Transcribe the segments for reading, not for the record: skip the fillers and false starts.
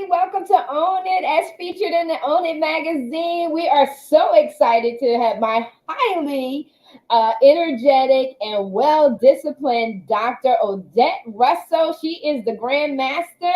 Welcome to Own It, as featured in the Own It magazine. We are so excited to have my highly energetic and well-disciplined Dr. Odette Russell. She is the Grandmaster,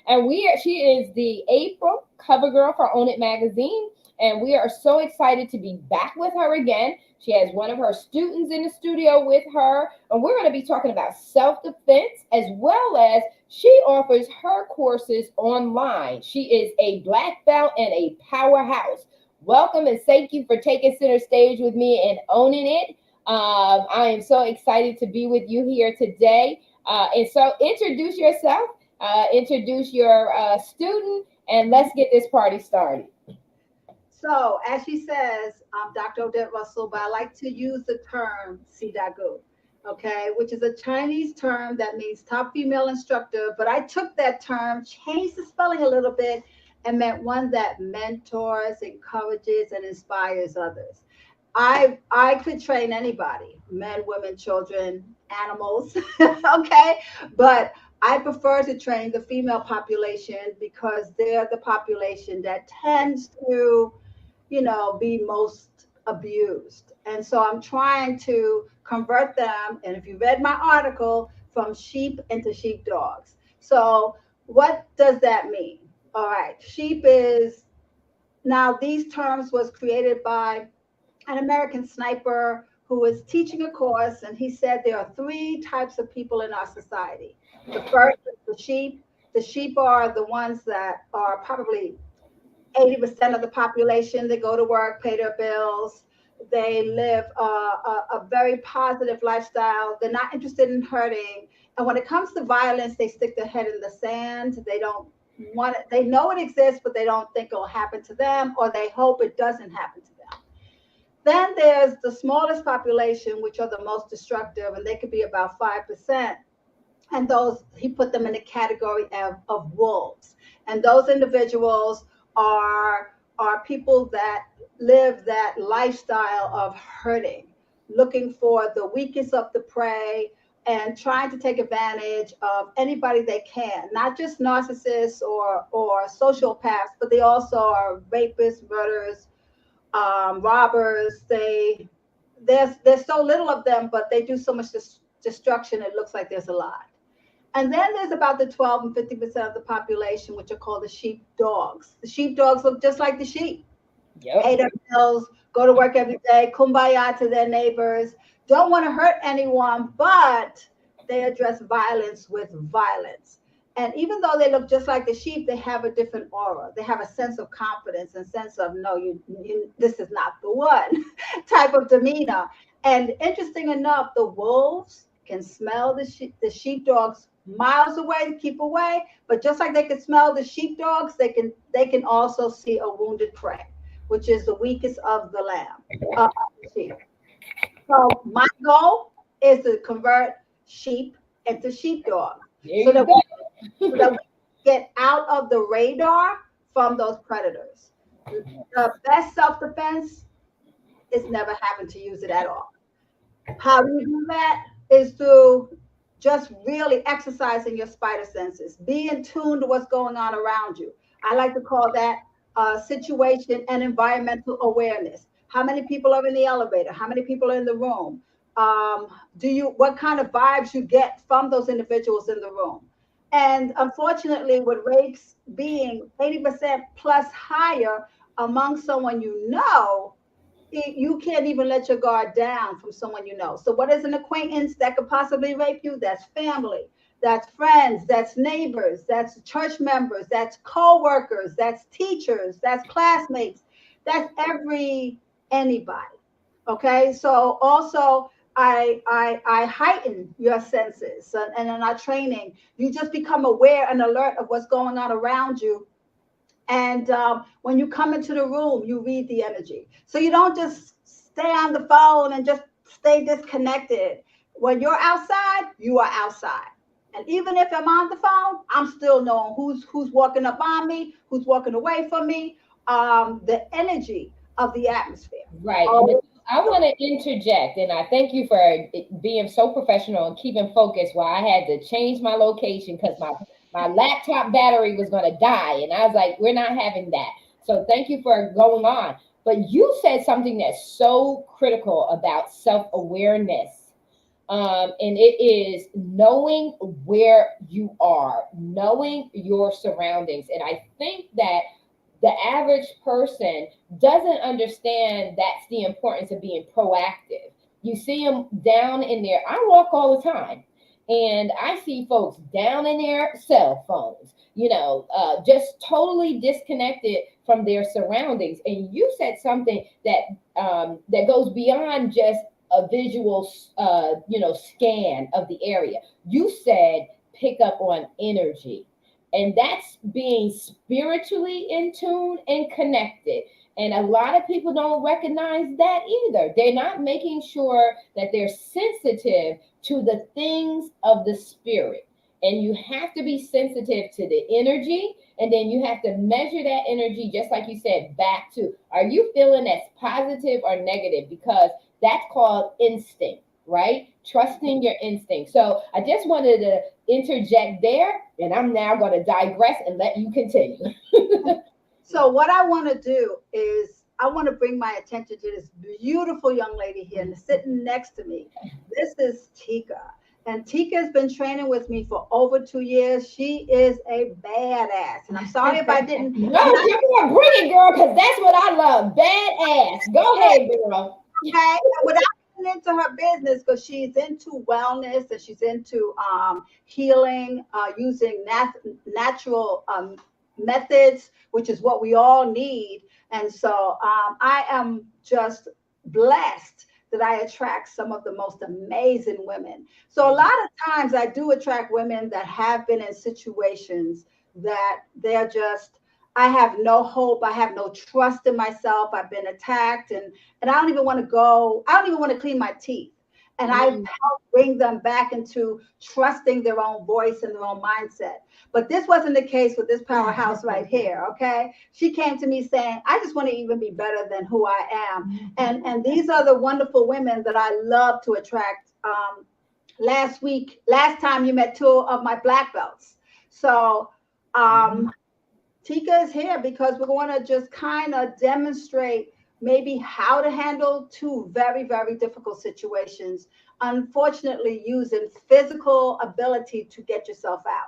and she is the April CoverGirl for Own It magazine. And we are so excited to be back with her again. She has one of her students in the studio with her, and we're going to be talking about self-defense, as well as she offers her courses online. She is a black belt and a powerhouse. Welcome, and thank you for taking center stage with me and owning it. I am so excited to be with you here today. And so introduce yourself, introduce your student, and let's get this party started. So, as she says, I'm Dr. Odette Russell, but I like to use the term SiDaGoo, okay, which is a Chinese term that means top female instructor. But I took that term, changed the spelling a little bit, and meant one that mentors, encourages, and inspires others. I could train anybody, men, women, children, animals, okay, but I prefer to train the female population because they're the population that tends to be most abused. And so I'm trying to convert them. And if you read my article, from sheep into sheepdogs. So what does that mean? All right. Sheep is, now these terms was created by an American sniper who was teaching a course. And he said there are three types of people in our society. The first is the sheep. The sheep are the ones that are probably 80% of the population. They go to work, pay their bills. They live a very positive lifestyle. They're not interested in hurting. And when it comes to violence, they stick their head in the sand. They don't want it. They know it exists, but they don't think it'll happen to them, or they hope it doesn't happen to them. Then there's the smallest population, which are the most destructive, and they could be about 5%. And those, he put them in the category of wolves. And those individuals are people that live that lifestyle of hurting, looking for the weakest of the prey and trying to take advantage of anybody they can, not just narcissists or sociopaths, but they also are rapists, murderers, robbers. There's so little of them, but they do so much destruction, it looks like there's a lot. And then there's about the 12 and 50% of the population, which are called the sheepdogs. The sheepdogs look just like the sheep. Yep. Pay their bills, go to work every day, kumbaya to their neighbors, don't want to hurt anyone, but they address violence with violence. And even though they look just like the sheep, they have a different aura. They have a sense of confidence and sense of, no, this is not the one type of demeanor. And interesting enough, the wolves can smell the sheepdogs miles away to keep away, but just like they can smell the sheepdogs, they can also see a wounded prey, which is the weakest of the lamb, sheep. So my goal is to convert sheep into sheepdogs, so that we get out of the radar from those predators. The best self-defense is never having to use it at all. How do you do that? Is through just really exercising your spider senses. Be in tune to what's going on around you. I like to call that situation and environmental awareness. How many people are in the elevator? How many people are in the room? What kind of vibes you get from those individuals in the room? And unfortunately, with rates being 80% plus higher among someone you know, you can't even let your guard down from someone you know. So what is an acquaintance that could possibly rape you? That's family, that's friends, that's neighbors, that's church members, that's co-workers, that's teachers, that's classmates, that's anybody. Okay, so also I heighten your senses, and in our training, you just become aware and alert of what's going on around you. And when you come into the room, you read the energy. So you don't just stay on the phone and just stay disconnected. When you're outside, you are outside. And even if I'm on the phone, I'm still knowing who's walking up on me, who's walking away from me. The energy of the atmosphere. Right. And I want to interject, and I thank you for being so professional and keeping focus while I had to change my location because my laptop battery was going to die. And I was like, we're not having that. So thank you for going on. But you said something that's so critical about self-awareness. And it is knowing where you are, knowing your surroundings. And I think that the average person doesn't understand that's the importance of being proactive. You see them down in there. I walk all the time and I see folks down in their cell phones, just totally disconnected from their surroundings. And you said something that goes beyond just a visual, scan of the area. You said pick up on energy. And that's being spiritually in tune and connected. And a lot of people don't recognize that either. They're not making sure that they're sensitive to the things of the spirit. And you have to be sensitive to the energy. And then you have to measure that energy, just like you said, back to, are you feeling that's positive or negative? Because that's called instinct, right? Trusting your instinct. So I just wanted to interject there, and I'm now going to digress and let you continue. So what I want to do is I want to bring my attention to this beautiful young lady here and sitting next to me. This is Tika. And Tika has been training with me for over 2 years. She is a badass. And I'm sorry if I didn't. No, you're going to bring it, girl, because that's what I love. Badass. Go ahead, girl. Okay. Without getting into her business, because she's into wellness and she's into healing, using natural methods, which is what we all need. And so I am just blessed that I attract some of the most amazing women. So a lot of times I do attract women that have been in situations that they're just, I have no hope. I have no trust in myself. I've been attacked and I don't even want to go. I don't even want to clean my teeth. And I help bring them back into trusting their own voice and their own mindset. But this wasn't the case with this powerhouse right here, okay? She came to me saying, I just want to even be better than who I am. And these are the wonderful women that I love to attract. Last time you met 2 of my black belts. So Tika is here because we're going to just kind of demonstrate maybe how to handle 2 very, very difficult situations. Unfortunately, using physical ability to get yourself out.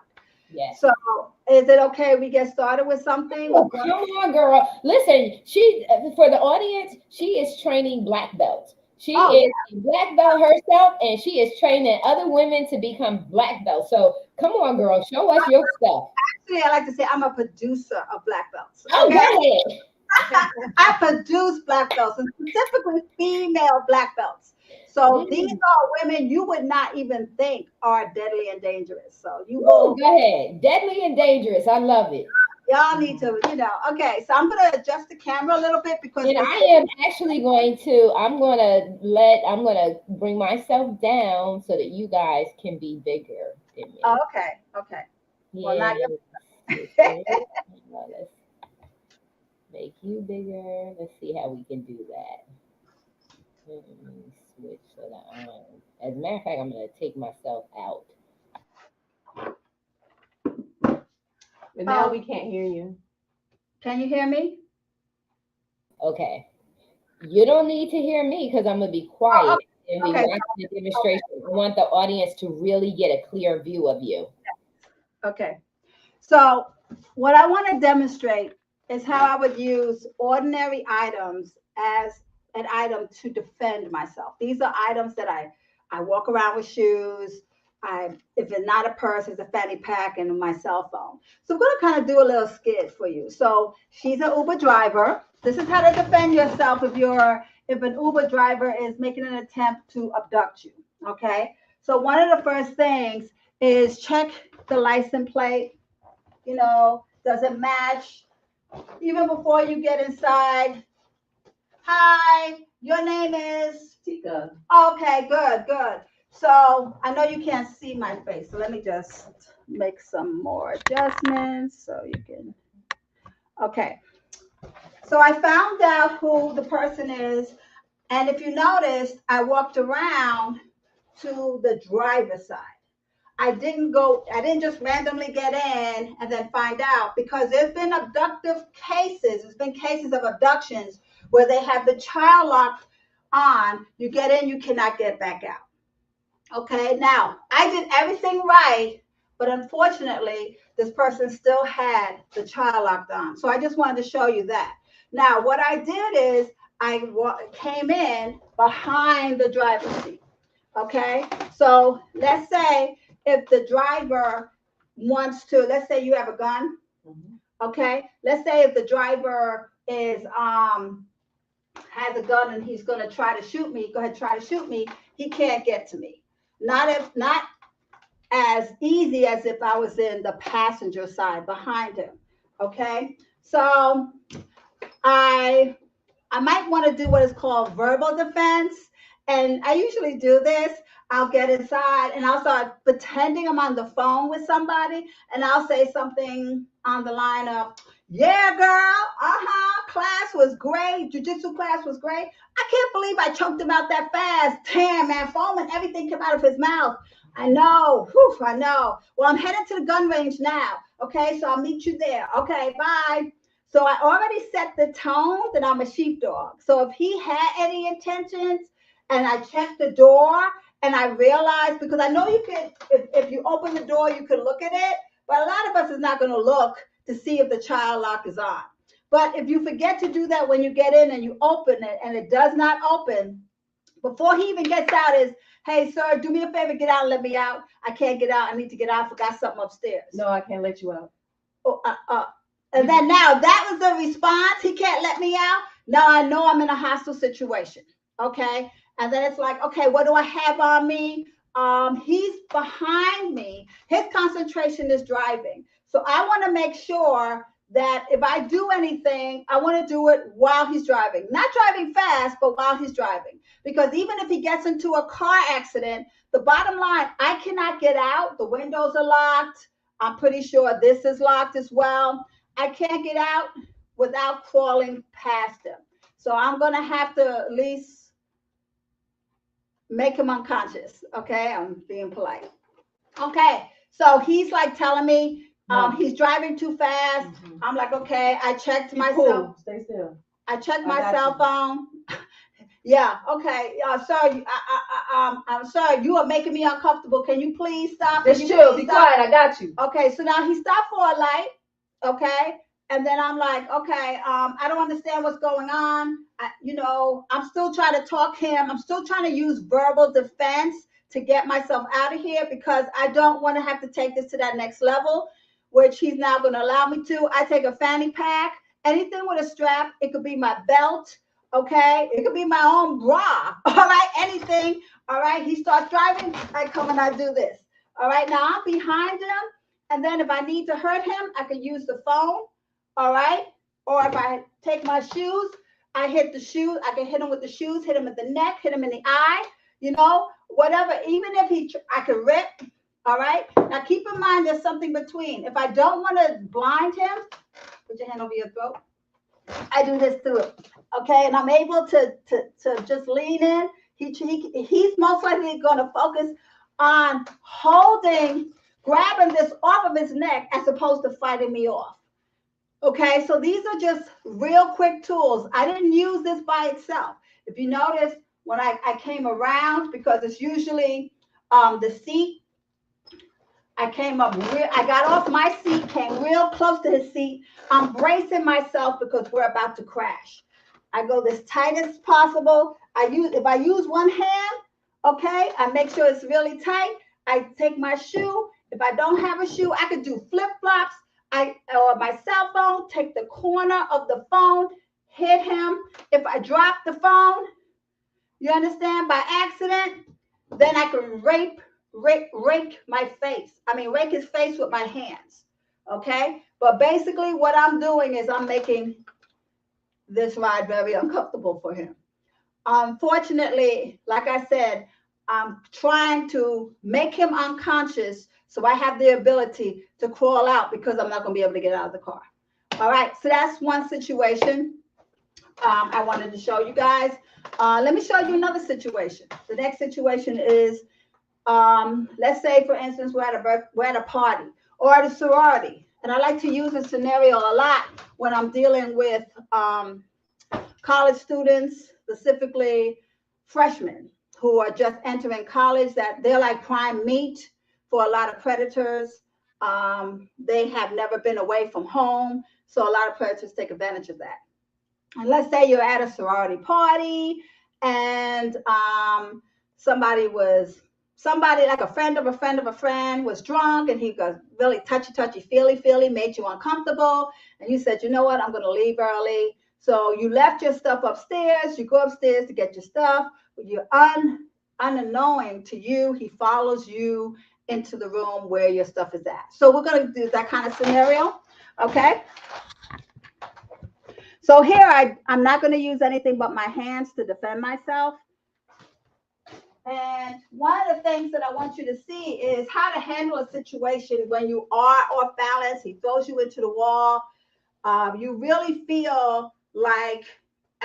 Yes. So is it okay we get started with something? Oh, come on, girl. Listen, for the audience, she is training black belts. She is a black belt herself, and she is training other women to become black belts. So come on, girl, show us your stuff. Actually, I like to say I'm a producer of black belts. Okay? Oh, go ahead. I produce black belts, and specifically female black belts. So these are women you would not even think are deadly and dangerous. So you will go ahead. Deadly and dangerous. I love it. Y'all need to, okay. So I'm gonna adjust the camera a little bit because I am actually going to. I'm gonna bring myself down so that you guys can be bigger than me. Oh, okay. Well, not let's make you bigger. Let's see how we can do that. Switch so that as a matter of fact, I'm going to take myself out. But now we can't hear you. Can you hear me? Okay. You don't need to hear me because I'm going to be quiet and be watching the demonstration. I want the audience to really get a clear view of you. Okay. So what I want to demonstrate is how I would use ordinary items an item to defend myself. These are items that I walk around with shoes. If it's not a purse, it's a fanny pack and my cell phone. So I'm going to kind of do a little skit for you. So she's an Uber driver. This is how to defend yourself if an Uber driver is making an attempt to abduct you. Okay. So one of the first things is check the license plate. You know, does it match? Even before you get inside. Hi, your name is Tika. Okay, good. So I know you can't see my face, so let me just make some more adjustments so you can. Okay. So I found out who the person is, and if you noticed, I walked around to the driver's side. I didn't just randomly get in and then find out, because there's been cases of abductions where they have the child locked on. You get in, you cannot get back out. Okay, now I did everything right, but unfortunately, this person still had the child locked on. So I just wanted to show you that. Now, what I did is I came in behind the driver's seat. Okay, so let's say if the driver wants to, let's say you have a gun. Okay, let's say if the driver has a gun and he's going to try to shoot me, go ahead, try to shoot me. He can't get to me. Not as easy as if I was in the passenger side behind him. Okay, so I might want to do what is called verbal defense, and I usually do this. I'll get inside and I'll start pretending I'm on the phone with somebody, and I'll say something on the line of, "Yeah, girl, class was great. Jiu-jitsu class was great. I can't believe I choked him out that fast. Damn, man, foam and everything came out of his mouth. I know. Whew, I know. Well, I'm headed to the gun range now. Okay, so I'll meet you there. Okay, bye." So I already set the tone that I'm a sheepdog. So if he had any intentions and I checked the door and I realized, because I know you can, if you open the door, you can look at it, but a lot of us is not going to look to see if the child lock is on. But if you forget to do that when you get in and you open it and it does not open, before he even gets out is, "Hey, sir, do me a favor, get out and let me out. I can't get out. I need to get out. I forgot something upstairs." No, I can't let you out. And then now that was the response. He can't let me out. Now I know I'm in a hostile situation. Okay. And then it's like, okay, what do I have on me? He's behind me. His concentration is driving. So I want to make sure that if I do anything, I want to do it while he's driving. Not driving fast, but while he's driving. Because even if he gets into a car accident, the bottom line, I cannot get out. The windows are locked. I'm pretty sure this is locked as well. I can't get out without crawling past him. So I'm going to have to at least make him unconscious. Okay, I'm being polite. Okay, so he's like telling me he's driving too fast. I'm like, okay, I checked my Cool. Stay still. I checked my cell phone. Yeah, okay. Sir, I'm sorry, you are making me uncomfortable. Can you please stop? Just chill, be quiet, I got you. Okay, so now he stopped for a light. Okay. And then I'm like, okay, I don't understand what's going on. I'm still trying to talk him. I'm still trying to use verbal defense to get myself out of here, because I don't want to have to take this to that next level, which he's now going to allow me to. I take a fanny pack, anything with a strap. It could be my belt. Okay. It could be my own bra. All right. Anything. All right. He starts driving. I come and I do this. All right. Now I'm behind him. And then if I need to hurt him, I can use the phone. All right. Or if I take my shoes, I hit the shoes. I can hit him with the shoes, hit him at the neck, hit him in the eye, whatever. Even if I could rip. All right. Now keep in mind, there's something between. If I don't want to blind him, put your hand over your throat. I do this to him. Okay. And I'm able to just lean in. He's most likely going to focus on grabbing this off of his neck as opposed to fighting me off. Okay, so these are just real quick tools. I didn't use this by itself. If you notice, when I came around, because it's usually the seat, I got off my seat, came real close to his seat. I'm bracing myself because we're about to crash. I go as tight as possible. If I use one hand, okay, I make sure it's really tight. I take my shoe. If I don't have a shoe, I could do flip-flops. Or my cell phone, take the corner of the phone, hit him. If I drop the phone, you understand, by accident, then I can rake my face. Rake his face with my hands. Okay? But basically what I'm doing is I'm making this ride very uncomfortable for him. Unfortunately, like I said, I'm trying to make him unconscious so I have the ability to crawl out because I'm not going to be able to get out of the car. All right, so that's one situation I wanted to show you guys. Let me show you another situation. The next situation is, let's say, for instance, we're at a party or at a sorority. And I like to use this scenario a lot when I'm dealing with college students, specifically freshmen who are just entering college, that they're like prime meat for a lot of predators. They have never been away from home, so a lot of predators take advantage of that. And let's say you're at a sorority party and somebody like a friend of a friend of a friend was drunk and he was really touchy, feely, made you uncomfortable. And you said, you know what, I'm going to leave early. So you left your stuff upstairs. You go upstairs to get your stuff. You're unknowing to you. He follows you into the room where your stuff is at. So we're going to do that kind of scenario. Okay. So here I'm not going to use anything but my hands to defend myself. And one of the things that I want you to see is how to handle a situation when you are off balance. He throws you into the wall. You really feel like,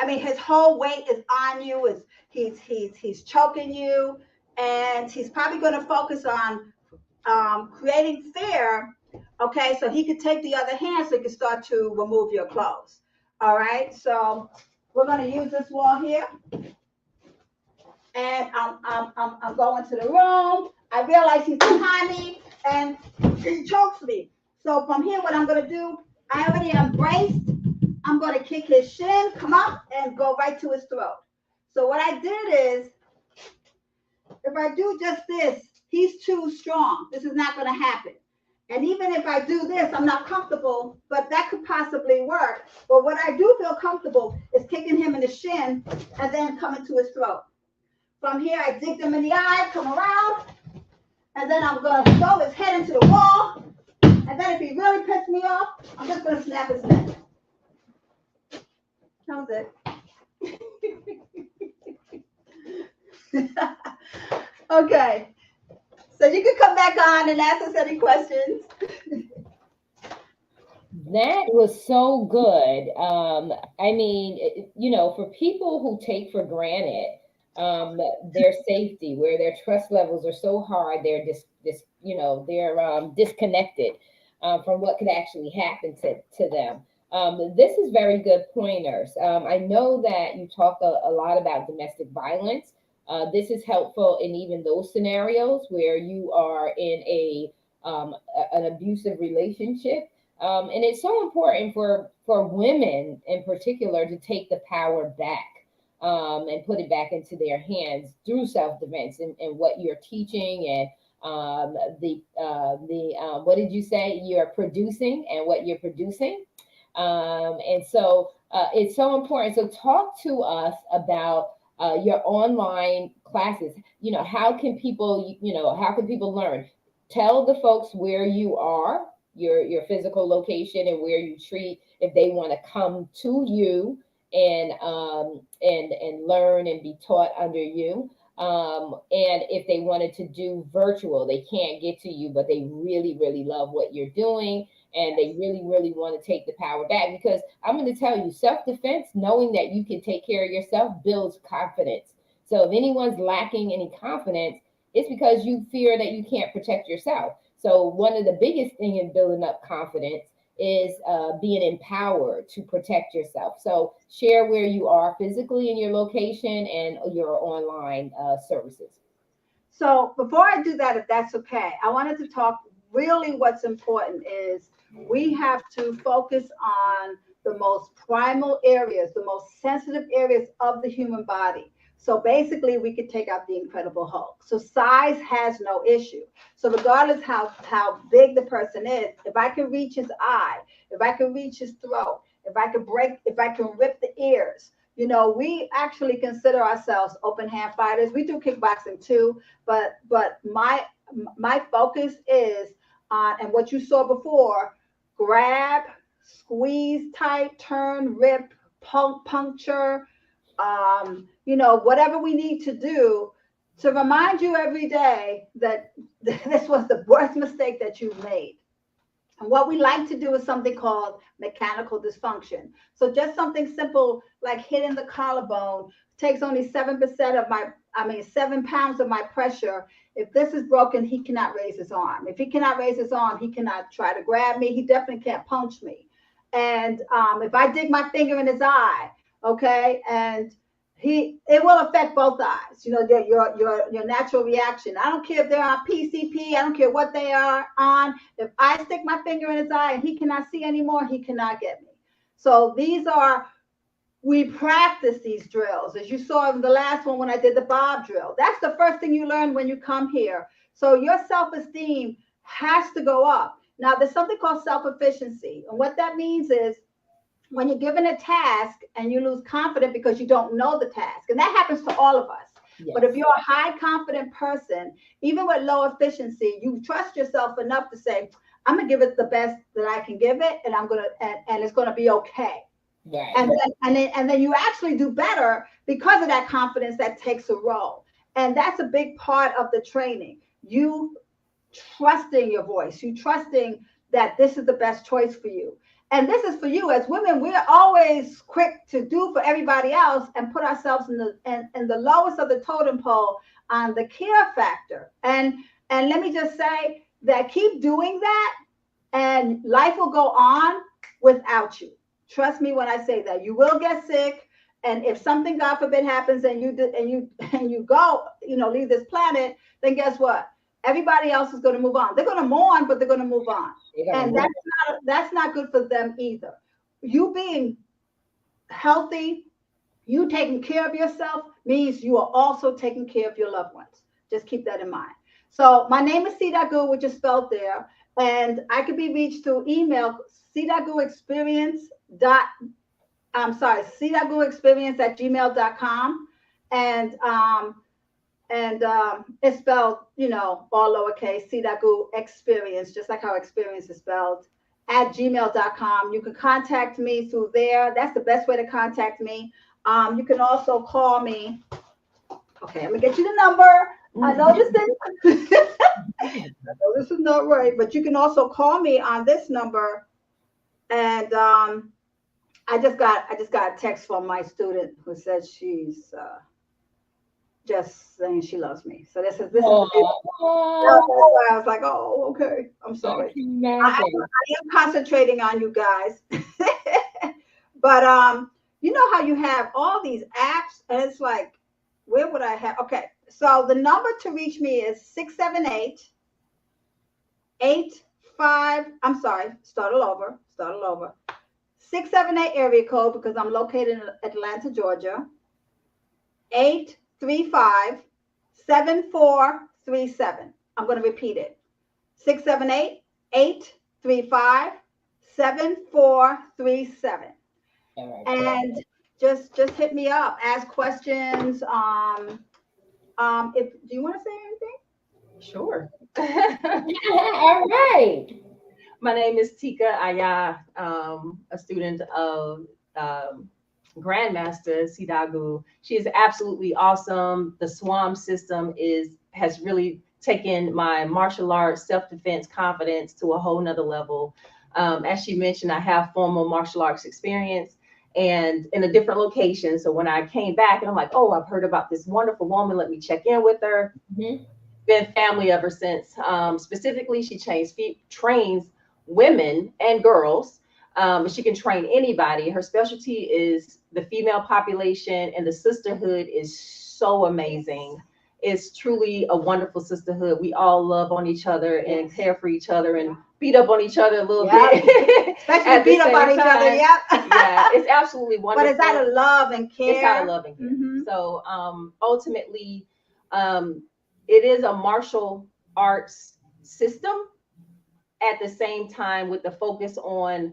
his whole weight is on you. He's choking you, and he's probably going to focus on creating fear. Okay, so he could take the other hand so he can start to remove your clothes. All right, so we're going to use this wall here. And I'm going to the room. I realize he's behind me and he chokes me. So from here, what I'm going to do, I already embraced. I'm going to kick his shin, come up, and go right to his throat. So what I did is, if I do just this, he's too strong. This is not going to happen. And even if I do this, I'm not comfortable, but that could possibly work. But what I do feel comfortable is kicking him in the shin and then coming to his throat. From here, I dig them in the eye, come around, and then I'm going to throw his head into the wall. And then if he really pissed me off, I'm just going to snap his neck. That was it. Okay. So you can come back on and ask us any questions. That was so good. For people who take for granted their safety, where their trust levels are so hard, they're disconnected from what could actually happen to them. This is very good pointers. I know that you talk a lot about domestic violence. This is helpful in even those scenarios where you are in an abusive relationship. And it's so important for women in particular to take the power back. And put it back into their hands through self-defense and what you're teaching and what did you say you're producing and what you're producing. And so it's so important. So talk to us about your online classes. How can people learn? Tell the folks where you are, your physical location, and where you treat if they want to come to you and learn and be taught under you. And if they wanted to do virtual, they can't get to you, but they really, really love what you're doing. And they really, really want to take the power back, because I'm going to tell you, self-defense, knowing that you can take care of yourself, builds confidence. So if anyone's lacking any confidence, it's because you fear that you can't protect yourself. So one of the biggest things in building up confidence is being empowered to protect yourself. So share where you are physically in your location and your online services. So before I do that, if that's okay, I wanted to talk really what's important is we have to focus on the most primal areas, the most sensitive areas of the human body. So basically, we could take out the Incredible Hulk. So size has no issue. So regardless how big the person is, if I can reach his eye, if I can reach his throat, if I can rip the ears, you know, we actually consider ourselves open hand fighters. We do kickboxing too, but my focus is on, and what you saw before, grab, squeeze tight, turn, rip, puncture, you know, whatever we need to do to remind you every day that this was the worst mistake that you've made. And what we like to do is something called mechanical dysfunction. So just something simple like hitting the collarbone takes only 7% of 7 pounds of my pressure. If this is broken, he cannot raise his arm. If he cannot raise his arm, he cannot try to grab me. He definitely can't punch me. And if I dig my finger in his eye, okay, and it will affect both eyes, you know, your natural reaction. I don't care if they're on PCP, I don't care what they are on. If I stick my finger in his eye and he cannot see anymore, he cannot get me. So we practice these drills, as you saw in the last one when I did the bob drill. That's the first thing you learn when you come here. So your self-esteem has to go up. Now, there's something called self-efficiency. And what that means is when you're given a task and you lose confidence because you don't know the task, and that happens to all of us. Yes. But if you're a high confident person, even with low efficiency, you trust yourself enough to say, I'm gonna give it the best that I can give it, and and it's gonna be okay. Right. And then you actually do better because of that confidence that takes a role. And that's a big part of the training. You trusting your voice, you trusting that this is the best choice for you. And this is for you. As women, we're always quick to do for everybody else and put ourselves in the lowest of the totem pole on the care factor. And let me just say that keep doing that and life will go on without you. Trust me when I say that. You will get sick. And if something, God forbid, happens and you go, you know, leave this planet, then guess what? Everybody else is going to move on. They're going to mourn, but they're going to move on. And that's not good for them either. You being healthy, you taking care of yourself means you are also taking care of your loved ones. Just keep that in mind. So my name is SiDaGoo, which is spelled there. And I could be reached through email, SiDaGooExperience@gmail.com. And it's spelled, you know, all lowercase, SiDaGoo Experience, just like how experience is spelled, @gmail.com. You can contact me through there. That's the best way to contact me. You can also call me. Okay, I'm gonna get you the number. I know this is not right, but you can also call me on this number. And I just got a text from my student who says she's just saying she loves me. So this is that's why I was like, oh, okay. I'm sorry. I am concentrating on you guys. But you know how you have all these apps and it's like, where would I have? Okay, so the number to reach me is 678-85. I'm sorry, start all over. 678 area code because I'm located in Atlanta, Georgia. 835-7437. I'm going to repeat it. 678-835-7437. And just hit me up. Ask questions. Do you want to say anything? Sure. All right. My name is Tika Aya, a student of Grandmasters, SiDaGoo. She is absolutely awesome. The SWAM system has really taken my martial arts self-defense confidence to a whole nother level. As she mentioned, I have formal martial arts experience and in a different location. So when I came back and I'm like, oh, I've heard about this wonderful woman. Let me check in with her. Mm-hmm. Been family ever since. Specifically, she trains women and girls. She can train anybody. Her specialty is the female population, and the sisterhood is so amazing. it's truly a wonderful sisterhood. We all love on each other and care for each other and beat up on each other a little bit. Especially beat up on each other. Yep. Yeah, it's absolutely wonderful. But it's out of love and care. It's out of love and care. So ultimately, it is a martial arts system. At the same time, with the focus on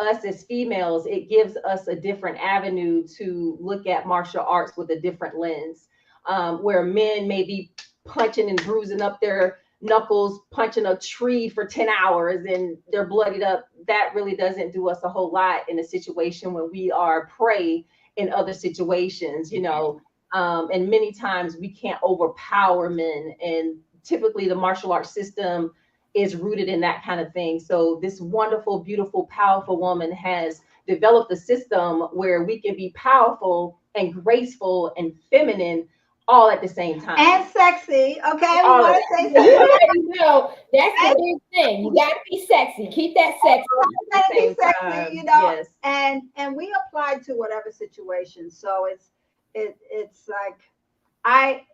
us as females, it gives us a different avenue to look at martial arts with a different lens, where men may be punching and bruising up their knuckles, punching a tree for 10 hours and they're bloodied up. That really doesn't do us a whole lot in a situation when we are prey in other situations, you know. And many times we can't overpower men, and typically the martial arts system is rooted in that kind of thing. So this wonderful, beautiful, powerful woman has developed a system where we can be powerful and graceful and feminine all at the same time. And sexy, okay? All We of want it. to say You something. already know that's the big thing. You gotta be sexy. Keep that sexy. Gotta be Same sexy, time, you know. yes. And we apply to whatever situation. So it's like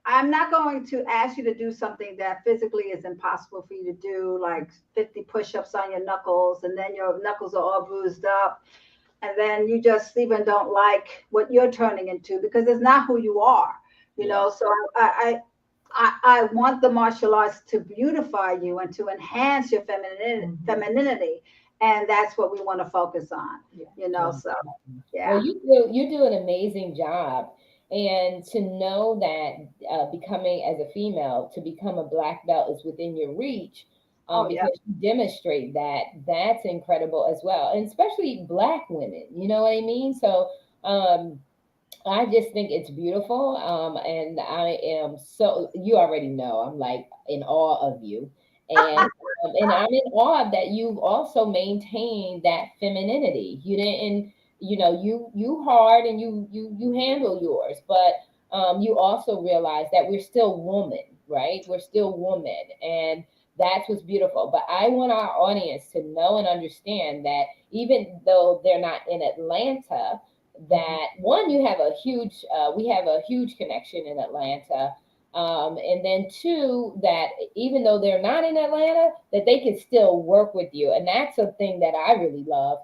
I'm not going to ask you to do something that physically is impossible for you to do, like 50 push-ups on your knuckles, and then your knuckles are all bruised up, and then you just even don't like what you're turning into because it's not who you are, you know. So I want the martial arts to beautify you and to enhance your femininity, and that's what we want to focus on, you know. So yeah. Well, you do an amazing job. And to know that becoming as a female, to become a black belt is within your reach, because you demonstrate that, that's incredible as well. And especially black women, you know what I mean? So I just think it's beautiful. And I am so, you already know, I'm like in awe of you. And I'm in awe that you've also maintained that femininity. You didn't, you know, you hard and you handle yours, but you also realize that we're still woman, right? We're still woman, and that's what's beautiful. But I want our audience to know and understand that even though they're not in Atlanta, that one, you have a huge we have a huge connection in Atlanta. And then two, that even though they're not in Atlanta, that they can still work with you. And that's a thing that I really love,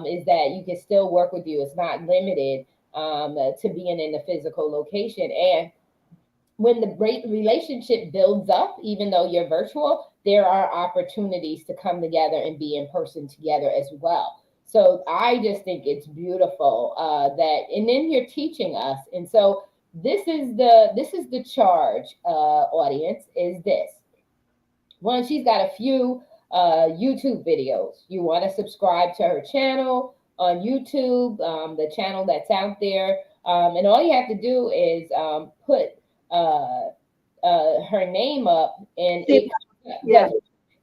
is that you can still work with you. It's not limited to being in a physical location. And when the relationship builds up, even though you're virtual, there are opportunities to come together and be in person together as well. So I just think it's beautiful that, and then you're teaching us. And so this is the charge, audience, is this. One, she's got a few YouTube videos. You want to subscribe to her channel on YouTube, the channel that's out there. And all you have to do is put her name up, and it,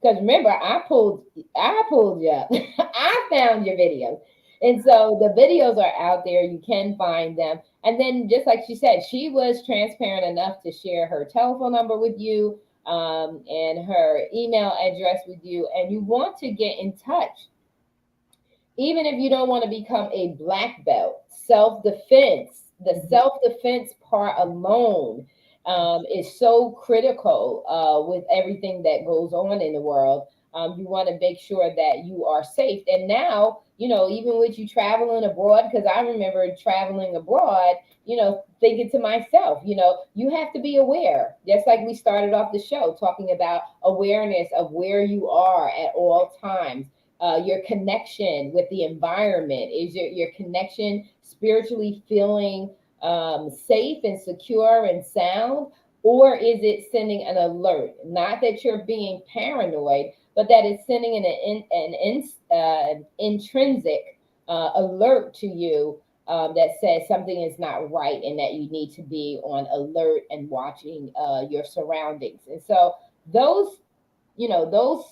because remember, I pulled you up. I found your videos. And so the videos are out there. You can find them. And then, just like she said, she was transparent enough to share her telephone number with you, and her email address with you. And you want to get in touch. Even if you don't want to become a black belt, self-defense, the self-defense part alone is so critical with everything that goes on in the world. You want to make sure that you are safe. And now, you know, even with you traveling abroad, because I remember traveling abroad, you know, thinking to myself, you know, you have to be aware. Just like we started off the show talking about awareness of where you are at all times. Your connection with the environment, is your connection spiritually feeling safe and secure and sound, or is it sending an alert? Not that you're being paranoid, but that it's sending an intrinsic alert to you that says something is not right and that you need to be on alert and watching your surroundings. And so those, you know, those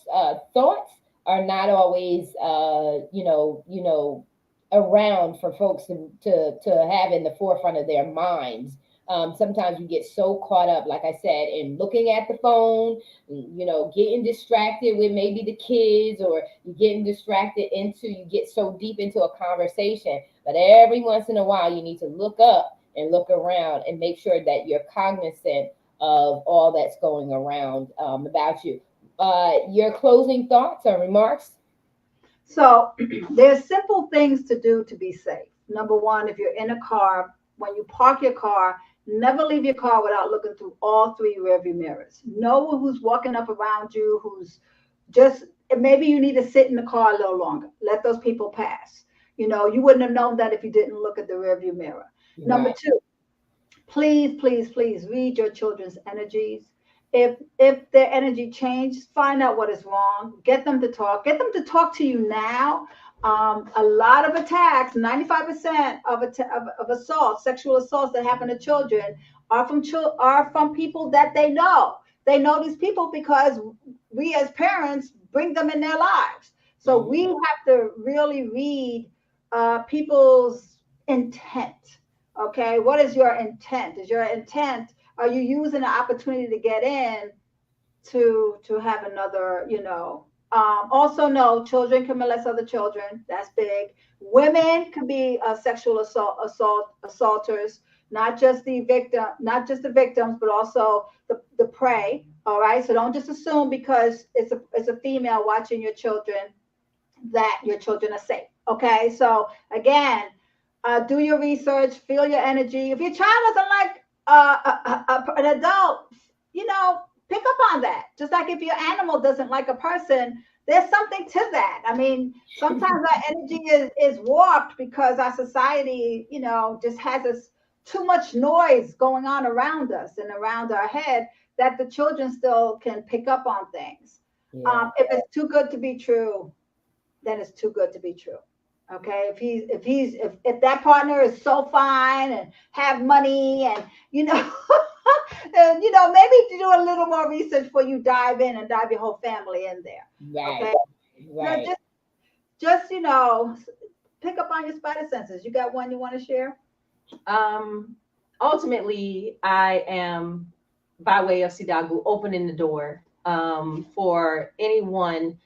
thoughts are not always, around for folks to have in the forefront of their minds. Sometimes you get so caught up, like I said, in looking at the phone, you know, getting distracted with maybe the kids, or you're getting distracted you get so deep into a conversation. But every once in a while, you need to look up and look around and make sure that you're cognizant of all that's going around about you. Your closing thoughts or remarks? So there's simple things to do to be safe. Number one, if you're in a car, when you park your car, never leave your car without looking through all three rearview mirrors. Know who's walking up around you, who's just, maybe you need to sit in the car a little longer. Let those people pass. You know, you wouldn't have known that if you didn't look at the rearview mirror. Right. Number two, please, please, please read your children's energies. If their energy changes, find out what is wrong. Get them to talk. Get them to talk to you now. A lot of attacks, 95% of assaults, sexual assaults that happen to children are from people that they know. They know these people because we as parents bring them in their lives. So we have to really read people's intent. Okay, what is your intent? Is your intent, are you using the opportunity to get in to have another, you know? Also know children can molest other children. That's big. Women can be sexual assaulters, not just the victims, but also the prey. All right. So don't just assume because it's a female watching your children that your children are safe. Okay. So again, do your research, feel your energy. If your child doesn't like an adult, you know, pick up on that. Just like if your animal doesn't like a person, there's something to that. I mean, sometimes our energy is warped because our society, you know, just has us too much noise going on around us and around our head that the children still can pick up on things. Yeah. If it's too good to be true, then it's too good to be true. Okay, if that partner is so fine and have money and you know and you know, maybe to do a little more research before you dive in and dive your whole family in there. Right. Okay. Right. Now, just you know, pick up on your spider senses. You got one you want to share? Ultimately, I am, by way of SiDaGoo, opening the door for anyone,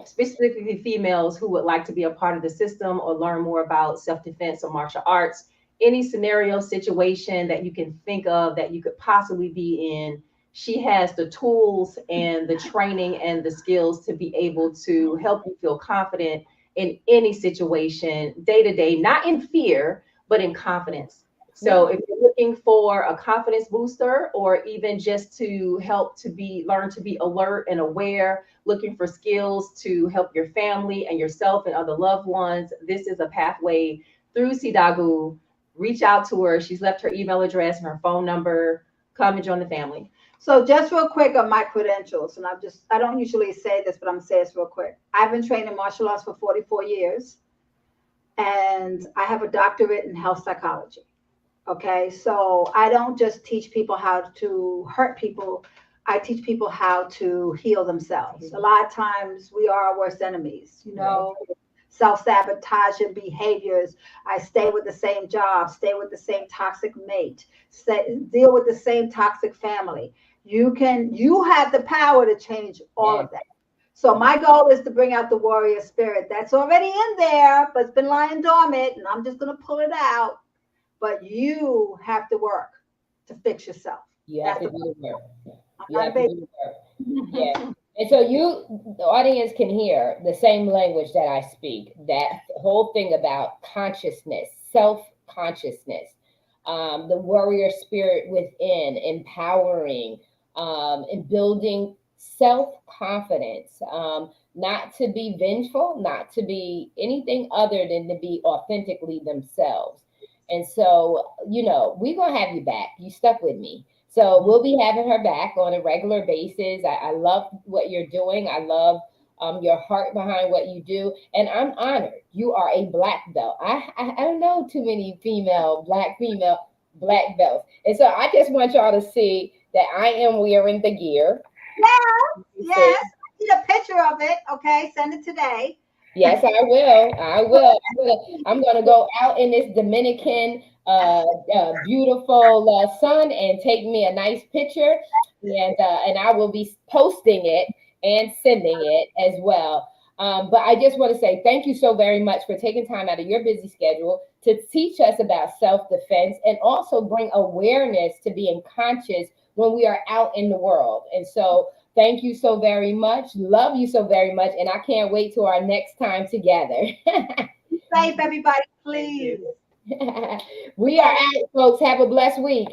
specifically females, who would like to be a part of the system or learn more about self-defense or martial arts. Any scenario, situation that you can think of that you could possibly be in, she has the tools and the training and the skills to be able to help you feel confident in any situation, day to day, not in fear, but in confidence. So if you're looking for a confidence booster, or even just to help to learn to be alert and aware, looking for skills to help your family and yourself and other loved ones, this is a pathway through SiDaGoo. Reach out to her. She's left her email address and her phone number. Come and join the family. So just real quick on my credentials, and I don't usually say this, but I'm saying this real quick. I've been trained in martial arts for 44 years, and I have a doctorate in health psychology. Okay, so I don't just teach people how to hurt people. I teach people how to heal themselves. A lot of times we are our worst enemies, you know, self-sabotaging behaviors. I stay with the same job, stay with the same toxic mate, deal with the same toxic family. You have the power to change all of that. So my goal is to bring out the warrior spirit that's already in there, but it's been lying dormant, and I'm just going to pull it out. But you have to work to fix yourself. You have to do the work. You have to do the work. Yeah. And so the audience can hear the same language that I speak, that whole thing about consciousness, self-consciousness, the warrior spirit within, empowering, and building self-confidence, not to be vengeful, not to be anything other than to be authentically themselves. And so, you know, we're going to have you back. You stuck with me. So we'll be having her back on a regular basis. I love what you're doing. I love your heart behind what you do. And I'm honored. You are a black belt. I don't know too many black belts. And so I just want y'all to see that I am wearing the gear. Yes. I need a picture of it. Okay. Send it today. Yes, I will. I'm going to go out in this Dominican beautiful sun and take me a nice picture, and I will be posting it and sending it as well. But I just want to say thank you so very much for taking time out of your busy schedule to teach us about self-defense and also bring awareness to being conscious when we are out in the world. And so thank you so very much. Love you so very much. And I can't wait till our next time together. Be safe, everybody, please. We are out, folks. Have a blessed week.